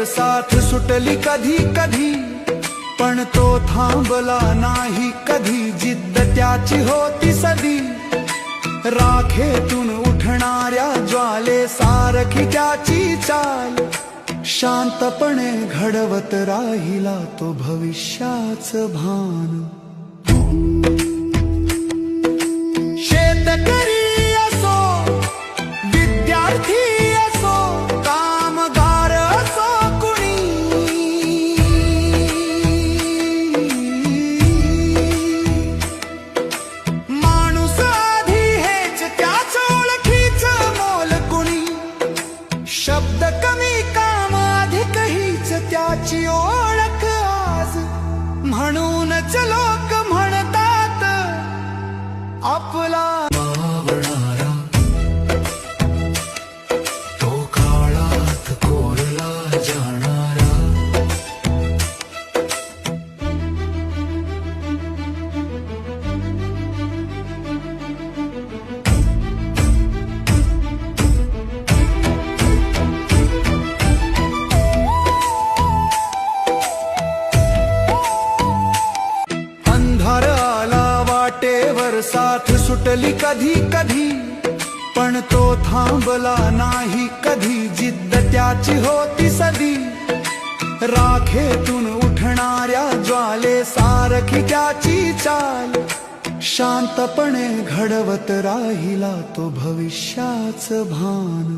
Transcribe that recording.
साथ सुटली कधी कधी, पण तो थांबला नाही कधी, जिद्द त्याची होती सदी. राखेतून उठणाऱ्या ज्वाले सारखी त्याची चाल, शांतपणे घडवत राहिला तो भविष्याचं भान. शेतकरी असो, विद्यार्थी असो, कामगार असो कुणी, माणूस आधी हेच त्याच ओळखीचं मोल कुणी. शब्द कमी काम अधिक हीच त्याची ओळख आज. म्हणूनच लोक म्हणतात आपला मावळणारा तो काळात कोरला जाणारा. अंधार आला वाटेवर साथ सुटली कधी कधी, पण तो थांबला नाही कधी, जिद्द त्याची होती सदी. राखेतून उठणाऱ्या ज्वाले सारखी त्याची चाल, शांतपणे घडवत राहिला तो भविष्याचं भान.